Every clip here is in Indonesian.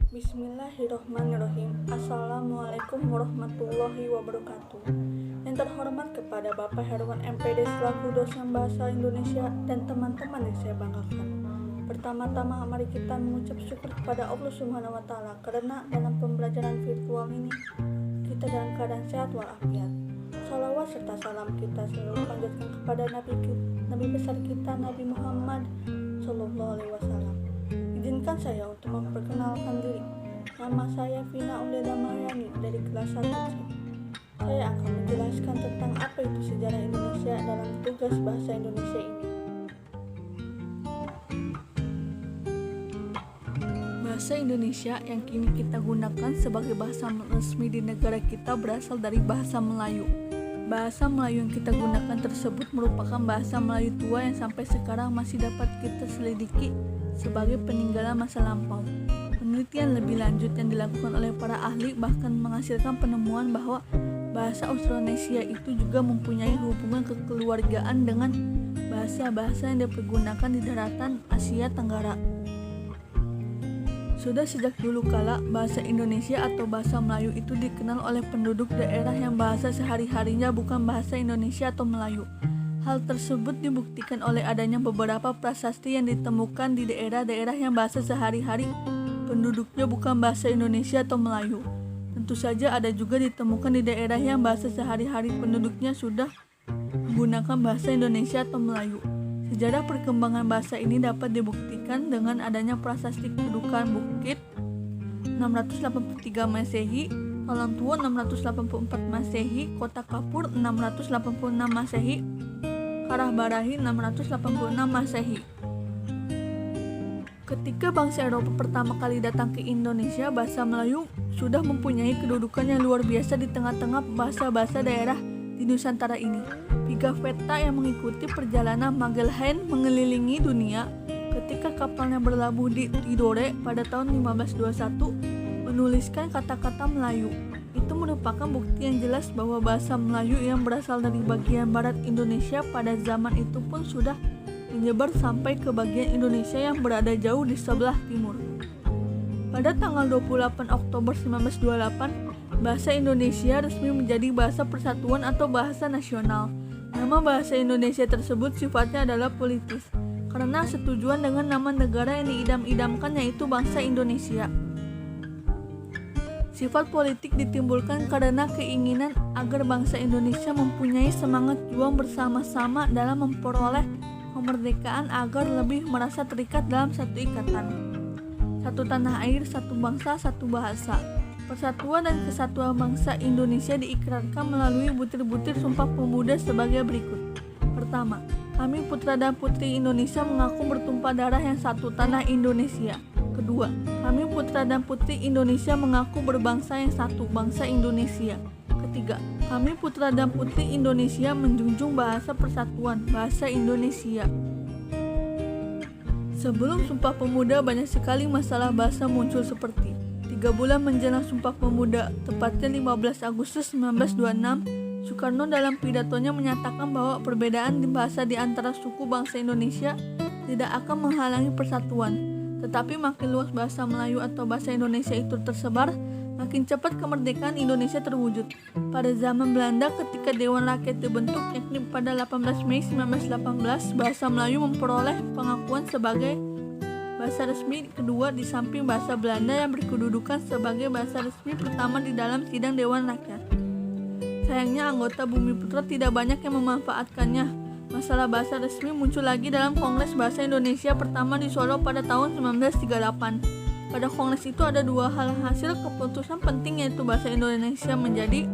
Bismillahirrohmanirrohim. Assalamualaikum warahmatullahi wabarakatuh. Yang terhormat kepada Bapak Herwan MPD selaku dosen bahasa Indonesia dan teman-teman yang saya banggakan. Pertama-tama mari kita mengucap syukur kepada Allah Subhanahu wa taala karena dalam pembelajaran virtual ini kita dalam keadaan sehat walafiat. Salawat serta salam kita selalu panjatkan kepada Nabi besar kita Nabi Muhammad Sallallahu Alaihi Wasallam. Izinkan saya untuk memperkenalkan diri. Nama saya Vina Uleda Maryani dari kelas 1C. Saya akan menjelaskan tentang apa itu sejarah Indonesia dalam tugas bahasa Indonesia ini. Bahasa Indonesia yang kini kita gunakan sebagai bahasa resmi di negara kita berasal dari bahasa Melayu. Bahasa Melayu yang kita gunakan tersebut merupakan bahasa Melayu tua yang sampai sekarang masih dapat kita selidiki sebagai peninggalan masa lampau. Penelitian lebih lanjut yang dilakukan oleh para ahli bahkan menghasilkan penemuan bahwa bahasa Austronesia itu juga mempunyai hubungan kekeluargaan dengan bahasa-bahasa yang dipergunakan di daratan Asia Tenggara. Sudah sejak dulu kala, bahasa Indonesia atau bahasa Melayu itu dikenal oleh penduduk daerah yang bahasa sehari-harinya bukan bahasa Indonesia atau Melayu. Hal tersebut dibuktikan oleh adanya beberapa prasasti yang ditemukan di daerah-daerah yang bahasa sehari-hari penduduknya bukan bahasa Indonesia atau Melayu. Tentu saja ada juga ditemukan di daerah yang bahasa sehari-hari penduduknya sudah menggunakan bahasa Indonesia atau Melayu. Sejarah perkembangan bahasa ini dapat dibuktikan dengan adanya prasasti Kedukaan Bukit 683 Masehi, Talang Tua 684 Masehi, Kota Kapur 686 Masehi, Karah Barahi 686 Masehi. Ketika bangsa Eropa pertama kali datang ke Indonesia, bahasa Melayu sudah mempunyai kedudukan yang luar biasa di tengah-tengah bahasa-bahasa daerah di Nusantara ini. Pigafetta yang mengikuti perjalanan Magellan mengelilingi dunia ketika kapalnya berlabuh di Tidore pada tahun 1521 menuliskan kata-kata Melayu. Itu merupakan bukti yang jelas bahwa bahasa Melayu yang berasal dari bagian barat Indonesia pada zaman itu pun sudah menyebar sampai ke bagian Indonesia yang berada jauh di sebelah timur. Pada tanggal 28 Oktober 1928, bahasa Indonesia resmi menjadi bahasa persatuan atau bahasa nasional. Nama bahasa Indonesia tersebut sifatnya adalah politis, karena setujuan dengan nama negara yang diidam-idamkan yaitu bangsa Indonesia. Sifat politik ditimbulkan karena keinginan agar bangsa Indonesia mempunyai semangat juang bersama-sama dalam memperoleh kemerdekaan agar lebih merasa terikat dalam satu ikatan. Satu tanah air, satu bangsa, satu bahasa. Persatuan dan kesatuan bangsa Indonesia diikrarkan melalui butir-butir Sumpah Pemuda sebagai berikut. Pertama, kami putra dan putri Indonesia mengaku bertumpah darah yang satu tanah Indonesia. Kedua, kami putra dan putri Indonesia mengaku berbangsa yang satu bangsa Indonesia. Ketiga, kami putra dan putri Indonesia menjunjung bahasa persatuan bahasa Indonesia. Sebelum Sumpah Pemuda banyak sekali masalah bahasa muncul seperti 3 bulan menjelang Sumpah Pemuda, tepatnya 15 Agustus 1926, Soekarno dalam pidatonya menyatakan bahwa perbedaan di bahasa di antara suku bangsa Indonesia tidak akan menghalangi persatuan. Tetapi makin luas bahasa Melayu atau bahasa Indonesia itu tersebar, makin cepat kemerdekaan Indonesia terwujud. Pada zaman Belanda ketika Dewan Rakyat dibentuk, yakni pada 18 Mei 1918, bahasa Melayu memperoleh pengakuan sebagai bahasa resmi kedua di samping bahasa Belanda yang berkedudukan sebagai bahasa resmi pertama di dalam sidang Dewan Rakyat. Sayangnya anggota Bumiputra tidak banyak yang memanfaatkannya. Masalah bahasa resmi muncul lagi dalam Kongres Bahasa Indonesia pertama di Solo pada tahun 1938. Pada kongres itu ada dua hal hasil keputusan penting, yaitu bahasa Indonesia menjadi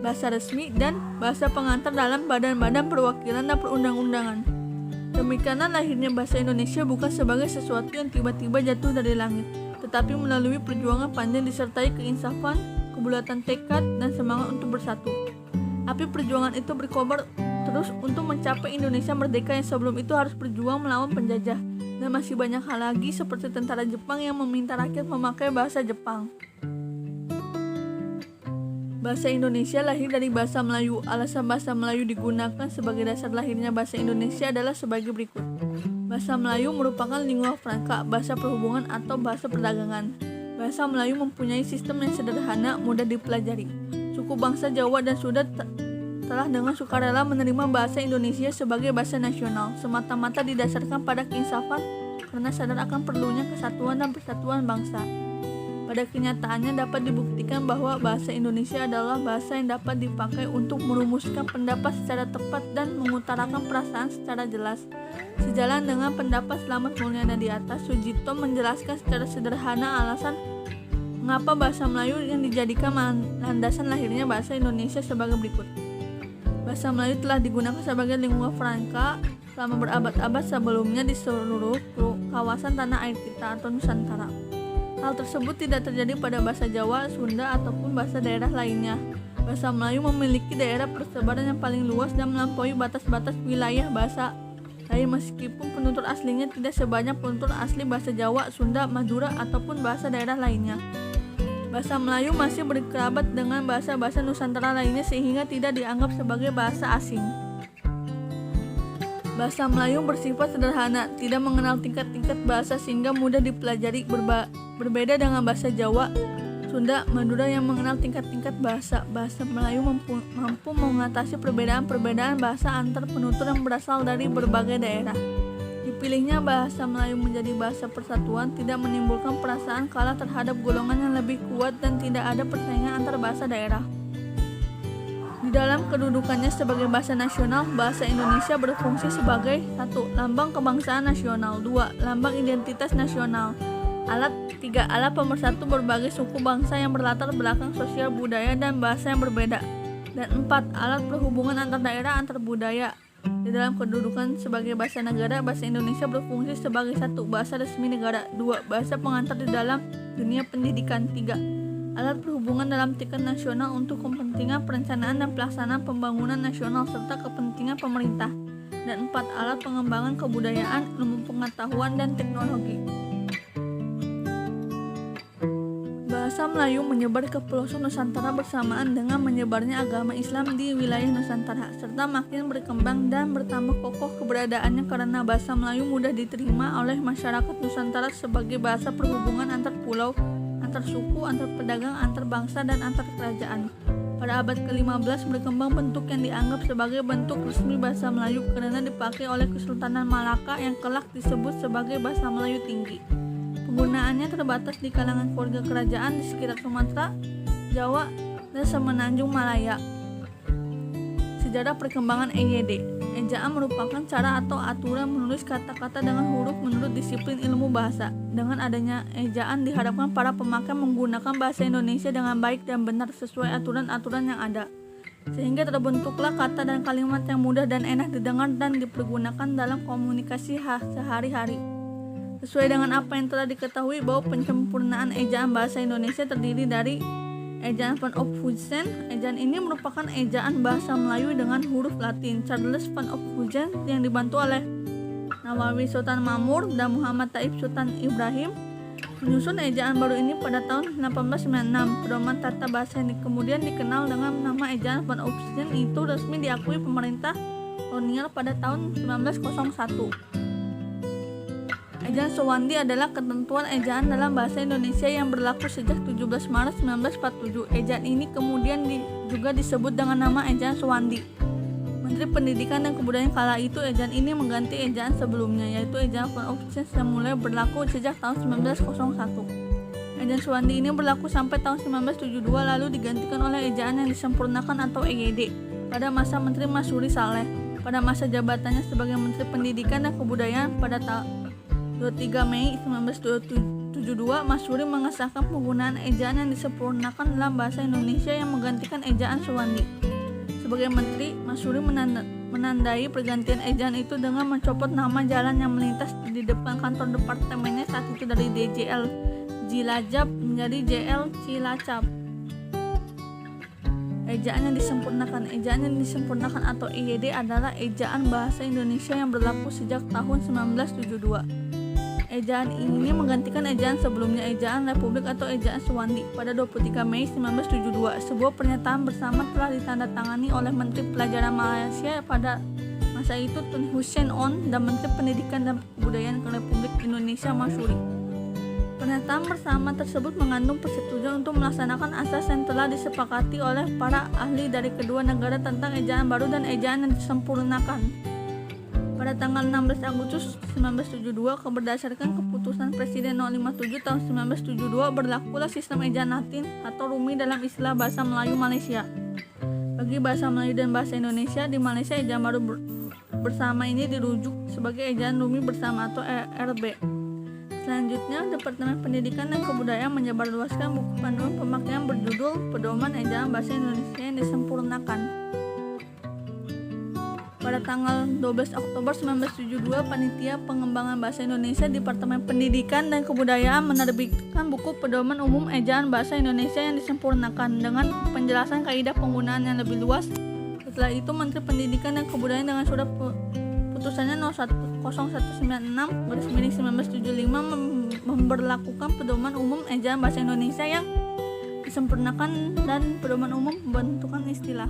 bahasa resmi dan bahasa pengantar dalam badan-badan perwakilan dan perundang-undangan. Demikianlah lahirnya bahasa Indonesia bukan sebagai sesuatu yang tiba-tiba jatuh dari langit, tetapi melalui perjuangan panjang disertai keinsafan, kebulatan tekad, dan semangat untuk bersatu. Api perjuangan itu berkobar terus untuk mencapai Indonesia merdeka yang sebelum itu harus berjuang melawan penjajah. Dan masih banyak hal lagi seperti tentara Jepang yang meminta rakyat memakai bahasa Jepang. Bahasa Indonesia lahir dari bahasa Melayu. Alasan bahasa Melayu digunakan sebagai dasar lahirnya bahasa Indonesia adalah sebagai berikut. Bahasa Melayu merupakan lingua franca, bahasa perhubungan atau bahasa perdagangan. Bahasa Melayu mempunyai sistem yang sederhana, mudah dipelajari. Suku bangsa Jawa dan Sunda telah dengan sukarela menerima bahasa Indonesia sebagai bahasa nasional, semata-mata didasarkan pada keinsafan karena sadar akan perlunya kesatuan dan persatuan bangsa. Pada kenyataannya dapat dibuktikan bahwa bahasa Indonesia adalah bahasa yang dapat dipakai untuk merumuskan pendapat secara tepat dan mengutarakan perasaan secara jelas. Sejalan dengan pendapat Slamet Mulyana di atas, Sujito menjelaskan secara sederhana alasan mengapa bahasa Melayu yang dijadikan landasan lahirnya bahasa Indonesia sebagai berikut. Bahasa Melayu telah digunakan sebagai lingua franca selama berabad-abad sebelumnya di seluruh kawasan tanah air kita atau Nusantara. Hal tersebut tidak terjadi pada bahasa Jawa, Sunda, ataupun bahasa daerah lainnya. Bahasa Melayu memiliki daerah persebaran yang paling luas dan melampaui batas-batas wilayah bahasa lain meskipun penutur aslinya tidak sebanyak penutur asli bahasa Jawa, Sunda, Madura, ataupun bahasa daerah lainnya. Bahasa Melayu masih berkerabat dengan bahasa-bahasa Nusantara lainnya sehingga tidak dianggap sebagai bahasa asing. Bahasa Melayu bersifat sederhana, tidak mengenal tingkat-tingkat bahasa sehingga mudah dipelajari, berbeda dengan bahasa Jawa, Sunda, Madura yang mengenal tingkat-tingkat bahasa. Bahasa Melayu mampu mengatasi perbedaan-perbedaan bahasa antar penutur yang berasal dari berbagai daerah. Dipilihnya bahasa Melayu menjadi bahasa persatuan tidak menimbulkan perasaan kalah terhadap golongan yang lebih kuat dan tidak ada persaingan antar bahasa daerah. Di dalam kedudukannya sebagai bahasa nasional, bahasa Indonesia berfungsi sebagai 1. Lambang kebangsaan nasional, 2. Lambang identitas nasional, 3. Alat pemersatu berbagai suku bangsa yang berlatar belakang sosial, budaya, dan bahasa yang berbeda, dan 4. Alat perhubungan antar daerah antar budaya. Di dalam kedudukan sebagai bahasa negara, bahasa Indonesia berfungsi sebagai 1. Bahasa resmi negara, 2. Bahasa pengantar di dalam dunia pendidikan, 3. Alat perhubungan dalam tingkat nasional untuk kepentingan perencanaan dan pelaksanaan pembangunan nasional serta kepentingan pemerintah, dan 4. Alat pengembangan kebudayaan, ilmu pengetahuan, dan teknologi. Bahasa Melayu menyebar ke pelosok Nusantara bersamaan dengan menyebarnya agama Islam di wilayah Nusantara, serta makin berkembang dan bertambah kokoh keberadaannya karena bahasa Melayu mudah diterima oleh masyarakat Nusantara sebagai bahasa perhubungan antar pulau, antar suku, antar pedagang, antar bangsa, dan antar kerajaan. Pada abad ke-15 berkembang bentuk yang dianggap sebagai bentuk resmi bahasa Melayu karena dipakai oleh Kesultanan Malaka yang kelak disebut sebagai bahasa Melayu tinggi. Penggunaannya terbatas di kalangan keluarga kerajaan di sekitar Sumatera, Jawa, dan Semenanjung Malaya. Sejarah perkembangan EYD. Ejaan merupakan cara atau aturan menulis kata-kata dengan huruf menurut disiplin ilmu bahasa. Dengan adanya ejaan diharapkan para pemakai menggunakan bahasa Indonesia dengan baik dan benar sesuai aturan-aturan yang ada, sehingga terbentuklah kata dan kalimat yang mudah dan enak didengar dan dipergunakan dalam komunikasi sehari-hari. Sesuai dengan apa yang telah diketahui bahwa penyempurnaan ejaan bahasa Indonesia terdiri dari ejaan Van Ophuijsen. Ejaan ini merupakan ejaan bahasa Melayu dengan huruf Latin. Charles Van Ophuijsen yang dibantu oleh Nawawi Sultan Mamur dan Muhammad Taib Sultan Ibrahim menyusun ejaan baru ini pada tahun 1896. Pedoman tata bahasa ini kemudian dikenal dengan nama ejaan Van Ophuijsen itu resmi diakui pemerintah kolonial pada tahun 1901. Ejaan Sewandi adalah ketentuan ejaan dalam bahasa Indonesia yang berlaku sejak 17 Maret 1947. Ejaan ini kemudian juga disebut dengan nama ejaan Sewandi. Menteri Pendidikan dan Kebudayaan kala itu ejaan ini mengganti ejaan sebelumnya, yaitu ejaan Van Ophuijsen yang mulai berlaku sejak tahun 1901. Ejaan Sewandi ini berlaku sampai tahun 1972 lalu digantikan oleh ejaan yang disempurnakan atau EYD pada masa Menteri Masyuri Saleh. Pada masa jabatannya sebagai Menteri Pendidikan dan Kebudayaan pada 23 Mei 1972, Masyuri mengesahkan penggunaan ejaan yang disempurnakan dalam bahasa Indonesia yang menggantikan ejaan Sewandi. Sebagai menteri, Masyuri menandai pergantian ejaan itu dengan mencopot nama jalan yang melintas di depan kantor departemennya saat itu dari DJL Cilacap menjadi JL Cilacap. Ejaan yang disempurnakan atau EYD adalah ejaan bahasa Indonesia yang berlaku sejak tahun 1972. Ejaan ini menggantikan ejaan sebelumnya, ejaan Republik atau ejaan Sewandi. Pada 23 Mei 1972, sebuah pernyataan bersama telah ditandatangani oleh Menteri Pelajaran Malaysia pada masa itu Tun Hussein On dan Menteri Pendidikan dan Kebudayaan Republik Indonesia Masyuri. Pernyataan bersama tersebut mengandung persetujuan untuk melaksanakan asas yang telah disepakati oleh para ahli dari kedua negara tentang ejaan baru dan ejaan yang disempurnakan. Pada tanggal 16 Agustus 1972, berdasarkan keputusan Presiden No. 57 tahun 1972, berlakulah sistem ejaan Latin atau Rumi dalam istilah bahasa Melayu Malaysia. Bagi bahasa Melayu dan bahasa Indonesia di Malaysia, ejaan baru bersama ini dirujuk sebagai ejaan Rumi bersama atau ERB. Selanjutnya, Departemen Pendidikan dan Kebudayaan menyebarluaskan buku panduan pemakaian berjudul Pedoman Ejaan Bahasa Indonesia yang Disempurnakan. Pada tanggal 12 Oktober 1972, Panitia Pengembangan Bahasa Indonesia Departemen Pendidikan dan Kebudayaan menerbitkan buku Pedoman Umum Ejaan Bahasa Indonesia yang Disempurnakan dengan penjelasan kaidah penggunaan yang lebih luas. Setelah itu, Menteri Pendidikan dan Kebudayaan dengan surat putusannya No. 0196/1975 memberlakukan Pedoman Umum Ejaan Bahasa Indonesia yang disempurnakan dan Pedoman Umum Pembentukan Istilah.